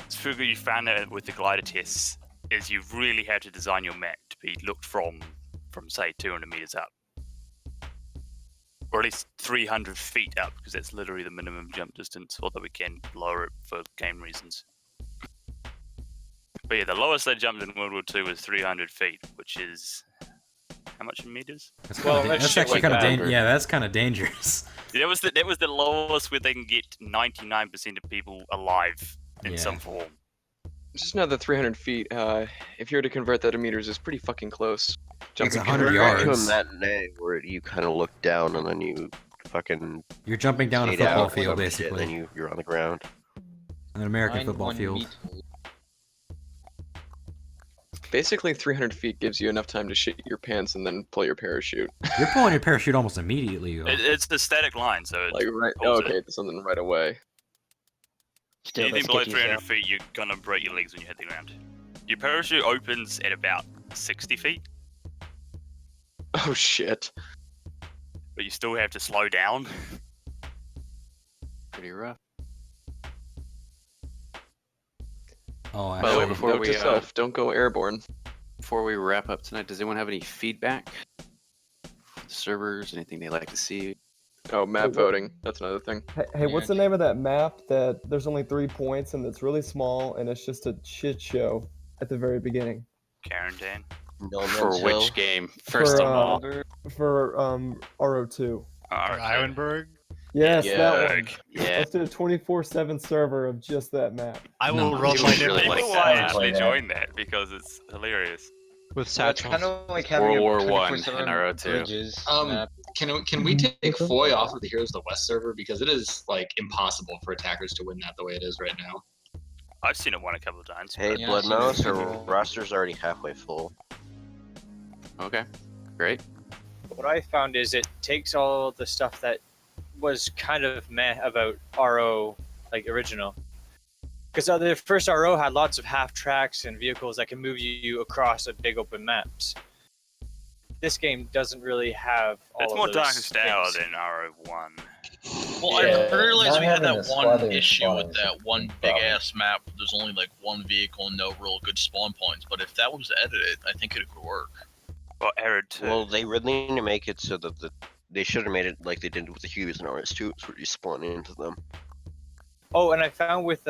Speaker 5: Fugu, you found out with the glider tests, is you really have to design your map to be looked from say 200 meters up, or at least 300 feet up, because that's literally the minimum jump distance. Although we can lower it for game reasons. But yeah, the lowest they jumped in World War II was 300 feet, which is how much in meters?
Speaker 1: That's,
Speaker 18: Well,
Speaker 1: kinda, that's actually kind of yeah, that's kind of dangerous.
Speaker 5: That was the lowest where they can get 99% of people alive in some form.
Speaker 8: Just another 300 feet. If you were to convert that to meters, it's pretty fucking close.
Speaker 1: Jumping
Speaker 6: 100 yards. That day where you kind of look down and then you fucking.
Speaker 1: You're jumping down a
Speaker 6: skate
Speaker 1: football
Speaker 6: out
Speaker 1: field,
Speaker 6: some shit,
Speaker 1: basically.
Speaker 6: And then you're on the ground.
Speaker 1: An American football field.
Speaker 8: Basically, 300 feet gives you enough time to shit your pants and then pull your parachute.
Speaker 1: You're pulling your parachute almost immediately. Though.
Speaker 5: It's the static line, so
Speaker 8: Like right. Oh, okay, it's something right away.
Speaker 5: Anything below 300 feet, you're gonna break your legs when you hit the ground. Your parachute opens at about 60 feet.
Speaker 8: Oh shit.
Speaker 5: But you still have to slow down.
Speaker 2: Pretty rough.
Speaker 1: Oh,
Speaker 2: By the way, before
Speaker 8: Note
Speaker 2: we
Speaker 8: to self, don't go airborne.
Speaker 2: before we wrap up tonight, does anyone have any feedback? Servers, anything they'd like to see?
Speaker 8: Oh, map voting. That's another thing.
Speaker 15: Hey, what's the name of that map that there's only 3 points and it's really small and it's just a shit show at the very beginning?
Speaker 5: Quarantine.
Speaker 2: For which game? First of all.
Speaker 15: For RO2.
Speaker 20: Ironberg?
Speaker 15: Yes, that one.
Speaker 2: Yeah.
Speaker 15: Let's do a 24/7 server of just that map.
Speaker 20: I will roll
Speaker 5: People
Speaker 20: my
Speaker 5: really
Speaker 20: nipples.
Speaker 5: like
Speaker 20: People
Speaker 5: that.
Speaker 20: will
Speaker 5: Actually
Speaker 20: play
Speaker 5: join that because it's hilarious.
Speaker 20: With
Speaker 10: Well, it's kind of like having
Speaker 2: World
Speaker 10: a
Speaker 2: War I
Speaker 10: 24/7
Speaker 2: and RO2.
Speaker 10: bridges map.
Speaker 12: Can we take Foy off of the Heroes of the West server, because it is like impossible for attackers to win that the way it is right now.
Speaker 5: I've seen it won a couple of times.
Speaker 6: Hey,
Speaker 5: but-
Speaker 6: Blood Mouse, our roster's already halfway full.
Speaker 2: Okay, great.
Speaker 18: What I found is it takes all the stuff that was kind of meh about RO, like original. Because the first RO had lots of half tracks and vehicles that can move you across a big open maps. This game doesn't really have all
Speaker 5: It's
Speaker 18: of
Speaker 5: more
Speaker 18: those
Speaker 5: dark and style
Speaker 18: things.
Speaker 5: than RO1.
Speaker 11: Well,
Speaker 18: Yeah,
Speaker 11: I realized
Speaker 18: not
Speaker 11: we had
Speaker 18: having
Speaker 11: that
Speaker 18: the
Speaker 11: one
Speaker 18: squad
Speaker 11: issue with
Speaker 18: spawning
Speaker 11: that
Speaker 18: is
Speaker 11: one
Speaker 18: a
Speaker 11: big
Speaker 18: problem.
Speaker 11: ass map. There's only like one vehicle and no real good spawn points. But if that was edited, I think it could work.
Speaker 5: Well, Arid too.
Speaker 6: Well, they really need to make it so that they should have made it like they did with the Hughes and RS2, so you spawn into them.
Speaker 18: Oh, and I found with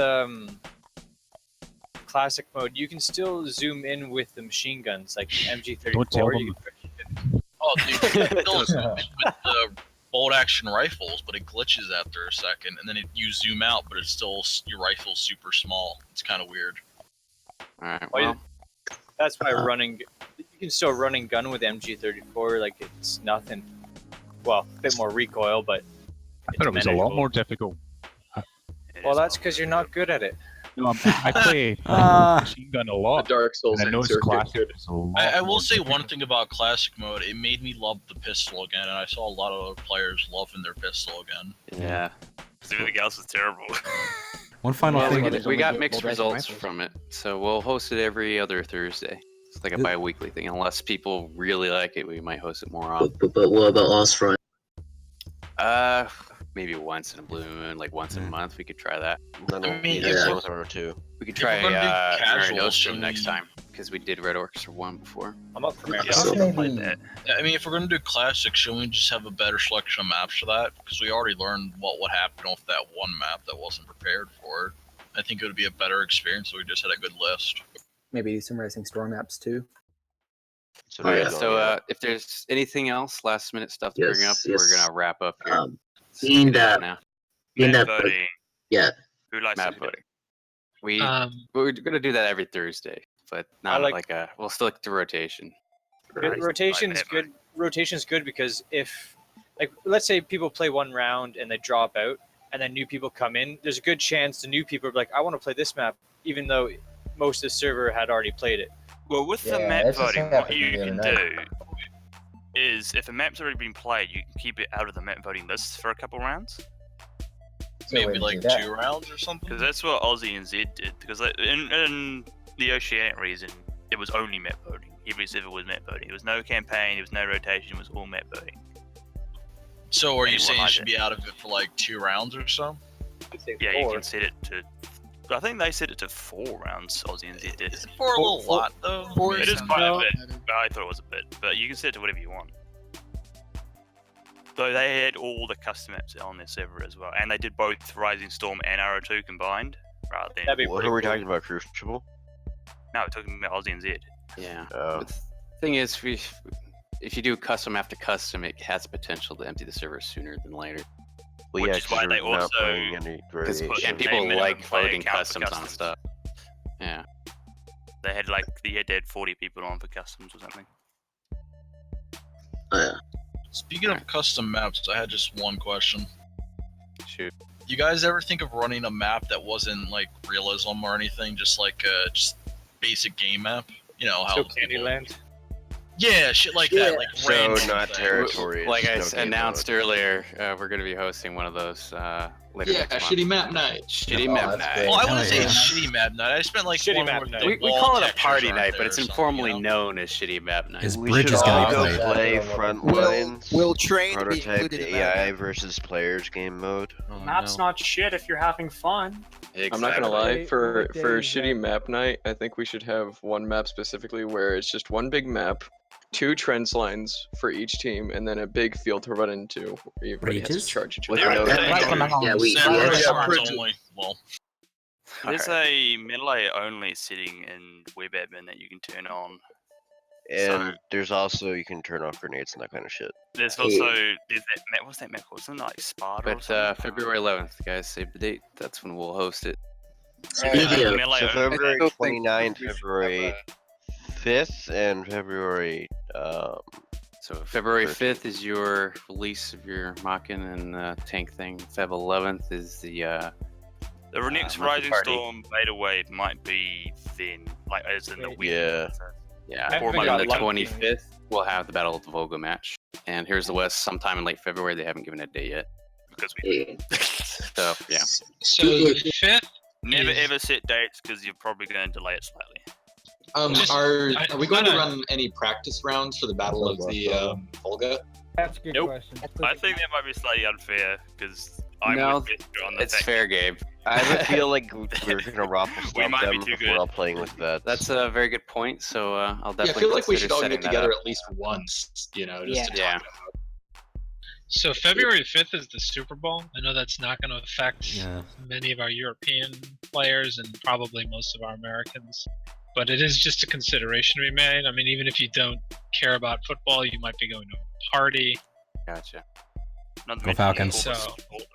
Speaker 18: classic mode, you can still zoom in with the machine guns, like MG34.
Speaker 20: Don't tell them.
Speaker 18: you-
Speaker 11: Oh, dude, it does with the bolt action rifles, but it glitches after a second, and then you zoom out, but it's still your rifle's super small. It's kind of weird.
Speaker 2: All right.
Speaker 18: Well,
Speaker 2: Well,
Speaker 18: that's why running. You can still run and gun with MG34, like it's nothing. Well, a bit more recoil, but
Speaker 20: I thought it was a lot more difficult.
Speaker 18: well, that's because you're not good at it.
Speaker 20: No, I play machine gun a lot.
Speaker 8: Dark Souls
Speaker 20: and I know it's
Speaker 8: answer,
Speaker 20: classic. It's a lot
Speaker 11: I will
Speaker 20: more
Speaker 11: say
Speaker 20: difficult.
Speaker 11: one thing about classic mode. It made me love the pistol again, and I saw a lot of other players loving their pistol again.
Speaker 2: yeah.
Speaker 5: Because everything else was terrible.
Speaker 1: One final
Speaker 2: Well,
Speaker 1: thing.
Speaker 2: we got mixed results from it, so we'll host it every other Thursday. It's like a bi-weekly thing. Unless people really like it, we might host it more often.
Speaker 14: But what about Lost Front?
Speaker 2: maybe once in a blue moon, like once a month. We could try that.
Speaker 6: I
Speaker 11: mean,
Speaker 6: mean,
Speaker 11: if
Speaker 6: yeah.
Speaker 11: we're-
Speaker 6: or two.
Speaker 2: We could
Speaker 11: If
Speaker 2: try
Speaker 11: we're gonna do
Speaker 2: Mary
Speaker 11: casual,
Speaker 2: Nostrum
Speaker 11: should
Speaker 2: next
Speaker 11: we-
Speaker 2: time because we did Red Orchestra 1 before.
Speaker 18: I'm up for Mary
Speaker 11: Yeah,
Speaker 14: So-
Speaker 11: I've played that. I mean, if we're gonna do classic, shouldn't we just have a better selection of maps for that? Because we already learned what would happen off that one map that wasn't prepared for it. I think it would be a better experience if we just had a good list.
Speaker 21: Maybe do some Rising Storm maps too.
Speaker 6: So
Speaker 2: Oh,
Speaker 6: there
Speaker 2: yeah.
Speaker 6: you go,
Speaker 2: So
Speaker 6: yeah.
Speaker 2: if there's anything else, last minute stuff to bring up,
Speaker 14: Yes,
Speaker 2: we're
Speaker 14: yes.
Speaker 2: gonna wrap up here.
Speaker 14: Being
Speaker 2: Get it out
Speaker 14: that,
Speaker 2: now.
Speaker 14: being
Speaker 5: Map
Speaker 14: that,
Speaker 5: voting.
Speaker 14: yeah.
Speaker 5: Who likes
Speaker 2: Map
Speaker 5: to do it?
Speaker 2: voting. We're gonna do that every Thursday, but not like a. We'll stick to rotation.
Speaker 18: Rotation's good. Rotation's good because if, like, let's say people play one round and they drop out, and then new people come in, there's a good chance the new people are like, I want to play this map, even though most of the server had already played it.
Speaker 5: Well, with the
Speaker 21: Yeah,
Speaker 5: map
Speaker 21: it's just
Speaker 5: voting, what
Speaker 21: happened
Speaker 5: you
Speaker 21: the
Speaker 5: can
Speaker 21: other
Speaker 5: do
Speaker 21: night.
Speaker 5: is if a map's already been played, you can keep it out of the map voting list for a couple rounds.
Speaker 11: Maybe like 2 rounds or something.
Speaker 5: Because that's what Aussie and Z did. Because in the Oceanic region, it was only map voting. Every server was map voting. There was no campaign, there was no rotation, it was all map voting.
Speaker 11: So are you
Speaker 5: Anyone
Speaker 11: saying you
Speaker 5: like
Speaker 11: should
Speaker 5: it.
Speaker 11: be out of it for like 2 rounds or so?
Speaker 5: Yeah, you can set it to. I think they set it to 4 rounds. Aussie and Z did.
Speaker 11: Is it for a little lot though?
Speaker 5: It is quite a bit. I thought it was a bit, but you can set it to whatever you want. Though they had all the custom maps on their server as well, and they did both Rising Storm and Arrow 2 combined, rather than.
Speaker 6: What are we talking about, Crucible?
Speaker 5: No, we're talking about Aussie and Z.
Speaker 2: Yeah.
Speaker 6: Oh.
Speaker 2: But the thing is, if you do custom after custom, it has potential to empty the server sooner than later.
Speaker 6: Well,
Speaker 5: Which
Speaker 6: yeah,
Speaker 5: is
Speaker 6: 'cause
Speaker 5: why
Speaker 6: you're
Speaker 5: they
Speaker 6: not
Speaker 5: also-
Speaker 6: putting any
Speaker 2: Because
Speaker 6: variation.
Speaker 2: and people
Speaker 5: minimum
Speaker 2: like
Speaker 5: player
Speaker 2: voting
Speaker 5: count for
Speaker 2: customs on
Speaker 5: customs.
Speaker 2: stuff. Yeah.
Speaker 5: They had like you had 40 people on for customs or something.
Speaker 11: Speaking of custom maps, I had just one question.
Speaker 2: Shoot.
Speaker 11: You guys ever think of running a map that wasn't like realism or anything, just like a just basic game map? You know how
Speaker 18: So
Speaker 11: people-
Speaker 18: Candyland.
Speaker 11: Yeah, shit like that. Like
Speaker 6: So
Speaker 11: random
Speaker 6: not
Speaker 11: things.
Speaker 6: territories.
Speaker 2: Like I
Speaker 6: no game
Speaker 2: announced
Speaker 6: mode.
Speaker 2: earlier, we're going to be hosting one of those later
Speaker 12: Yeah,
Speaker 2: next month.
Speaker 12: shitty map night.
Speaker 2: Shitty
Speaker 12: Oh,
Speaker 2: map
Speaker 12: that's
Speaker 2: night.
Speaker 12: great.
Speaker 11: Well, I wouldn't
Speaker 12: Hell
Speaker 11: say
Speaker 12: yeah.
Speaker 11: it's shitty map night. I spent like
Speaker 18: Shitty
Speaker 11: one
Speaker 18: map
Speaker 11: where
Speaker 18: night.
Speaker 11: the
Speaker 2: We
Speaker 11: wall
Speaker 2: call it a
Speaker 11: textures
Speaker 2: party
Speaker 11: aren't
Speaker 2: night,
Speaker 11: there
Speaker 2: but it's
Speaker 11: or something,
Speaker 2: informally
Speaker 11: you know?
Speaker 2: known as shitty map night.
Speaker 1: His
Speaker 6: We
Speaker 1: bridge
Speaker 6: should
Speaker 1: is gonna
Speaker 6: all
Speaker 1: be
Speaker 6: go
Speaker 1: played.
Speaker 6: play Frontlines.
Speaker 17: Will train be
Speaker 6: prototype
Speaker 17: included in
Speaker 6: the
Speaker 17: that?
Speaker 6: AI versus players game mode.
Speaker 4: Map's not shit if you're having fun.
Speaker 22: I'm not gonna lie, for
Speaker 4: What day is
Speaker 22: shitty map night, I think we should have one map specifically where it's just one big map, 2 trends lines for each team, and then a big field to run into where everybody has to
Speaker 1: Bridges?
Speaker 22: charge each
Speaker 6: With
Speaker 22: other.
Speaker 6: no
Speaker 14: Yeah, we
Speaker 11: Samurai
Speaker 14: yeah,
Speaker 11: swords only. Well,
Speaker 5: There's a melee only setting in web admin that you can turn on.
Speaker 6: And there's also you can turn off grenades and that kind of shit.
Speaker 5: There's also there's that map. What's that map called? Something like Sparta or
Speaker 2: But
Speaker 5: something.
Speaker 2: February 11th, guys, save the date. That's when we'll host it.
Speaker 14: Speaking of,
Speaker 5: Melee
Speaker 6: So
Speaker 5: only.
Speaker 6: February
Speaker 17: still think
Speaker 6: 29th,
Speaker 17: we should have
Speaker 6: February 5th, and February
Speaker 2: So February
Speaker 6: 13th.
Speaker 2: 5th is your release of your Makin and tank thing. Feb 11th is the
Speaker 5: The next
Speaker 2: monthly
Speaker 5: Rising
Speaker 2: party.
Speaker 5: Storm beta wave might be then, like as in the week.
Speaker 6: Yeah.
Speaker 2: Yeah,
Speaker 18: I
Speaker 2: or
Speaker 18: think
Speaker 2: on
Speaker 18: I
Speaker 2: the
Speaker 18: like
Speaker 2: 25th, we'll have the Battle of the Volga match. And here's the West sometime in late February. They haven't given a date yet.
Speaker 5: Because we
Speaker 14: yeah.
Speaker 2: So, yeah.
Speaker 17: So the 5th.
Speaker 5: never
Speaker 17: is-
Speaker 5: ever set dates because you're probably going to delay it slightly.
Speaker 12: Are we going to run any practice rounds for the Battle of the Volga?
Speaker 4: That's a good
Speaker 5: Nope.
Speaker 4: question.
Speaker 5: I think that might be slightly unfair because I'm
Speaker 2: No,
Speaker 5: with Victor on the
Speaker 2: It's
Speaker 5: fact
Speaker 2: fair, Gabe.
Speaker 6: I have a feel like we're gonna raffle
Speaker 5: We
Speaker 6: stomp
Speaker 5: might be
Speaker 6: them
Speaker 5: too
Speaker 6: if
Speaker 5: good.
Speaker 6: we're all playing with vets.
Speaker 2: That's a very good point. So I'll
Speaker 12: Yeah, I
Speaker 2: definitely
Speaker 12: feel like we
Speaker 2: consider
Speaker 12: should all
Speaker 2: setting
Speaker 12: get
Speaker 2: that
Speaker 12: together
Speaker 2: up.
Speaker 12: at least once, you know, just to
Speaker 2: Yeah.
Speaker 12: talk about it.
Speaker 23: So February 5th is the Super Bowl. I know that's not going to affect
Speaker 1: Yeah.
Speaker 23: many of our European players and probably most of our Americans. But it is just a consideration to be made. I mean, even if you don't care about football, you might be going to a party.
Speaker 2: Gotcha.
Speaker 5: Not to
Speaker 1: Go
Speaker 5: mention
Speaker 1: Falcons.
Speaker 5: all the
Speaker 23: So-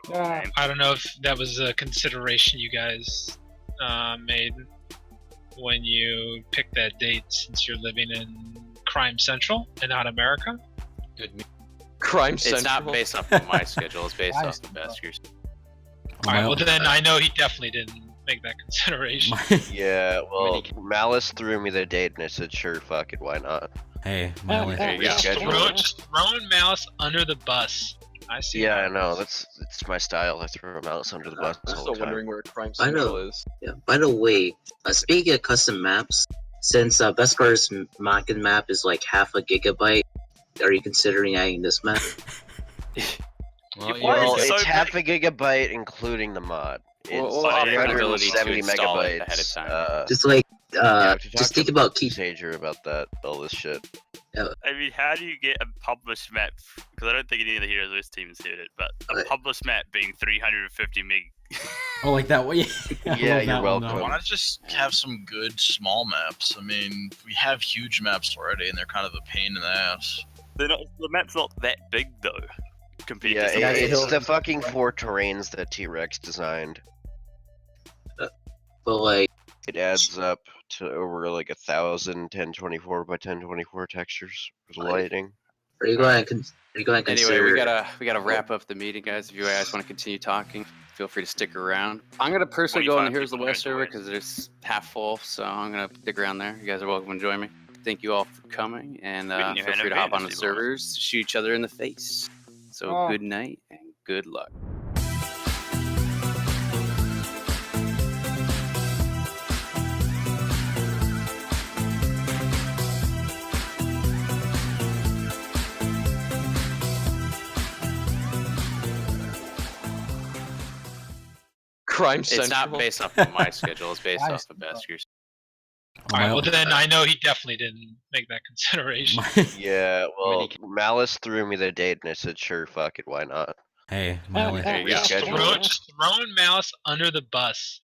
Speaker 5: football games.
Speaker 23: I don't know if that was a consideration you guys made when you picked that date, since you're living in Crime Central and not America.
Speaker 12: Good.
Speaker 22: Crime
Speaker 2: It's
Speaker 22: Central.
Speaker 2: not based off of my schedule. It's based off of Basker's.
Speaker 23: All right. Well, then I know he definitely didn't make that consideration.
Speaker 6: Yeah, well, Malice threw me the date and I said, sure, fuck it, why not?
Speaker 1: Hey,
Speaker 2: Malice. There you go.
Speaker 23: Just throwing Mouse under the bus. I see.
Speaker 6: Yeah,
Speaker 23: how
Speaker 6: I
Speaker 23: it
Speaker 6: know.
Speaker 23: is.
Speaker 6: That's my style. I throw Malice under the bus
Speaker 22: I'm
Speaker 6: all
Speaker 22: still
Speaker 6: the time.
Speaker 22: wondering where Crime
Speaker 14: I
Speaker 22: Central
Speaker 14: know.
Speaker 22: is.
Speaker 14: Yeah. By the way, speaking of custom maps, since Beskar's Makin map is like half a gigabyte, are you considering adding this map?
Speaker 6: Well, it's half a gigabyte including the mod. It's
Speaker 2: We'll offer an ability to
Speaker 6: 370
Speaker 2: install
Speaker 6: megabytes.
Speaker 2: it ahead of time.
Speaker 14: Just like,
Speaker 6: yeah,
Speaker 14: just think about
Speaker 6: Sager about that, all this shit.
Speaker 3: I mean, how do you get a published map? Because I don't think any of the Heroes List teams heard it, but a published map being 350 meg.
Speaker 1: Oh, like that way.
Speaker 6: Yeah, you're welcome.
Speaker 11: Why not just have some good small maps? I mean, we have huge maps already, and they're kind of a pain in the ass.
Speaker 3: They're not. The map's not that big though. Compared
Speaker 6: Yeah,
Speaker 3: to
Speaker 6: it's the fucking 4 terrains that T-Rex designed.
Speaker 14: But like,
Speaker 6: it adds up to over like 1,000 1024 by 1024 textures with lighting.
Speaker 14: are you going to
Speaker 2: Anyway,
Speaker 14: consider?
Speaker 2: we gotta wrap up the meeting, guys. If you guys want to continue talking, feel free to stick around. I'm gonna personally go on the Here's the West server because it's half full, so I'm gonna stick around there. You guys are welcome to join me. Thank you all for coming, and feel free to hop on the servers, shoot each other in the face. So good night and good luck.
Speaker 22: Crime Central.
Speaker 2: It's not based off of my schedule. It's based off of Basker's.
Speaker 23: Alright, well then I know he definitely didn't make that consideration.
Speaker 6: Yeah, well, Malice threw me the date and I said, sure, fuck it, why not?
Speaker 1: Hey,
Speaker 23: Just throwing Malice under the bus.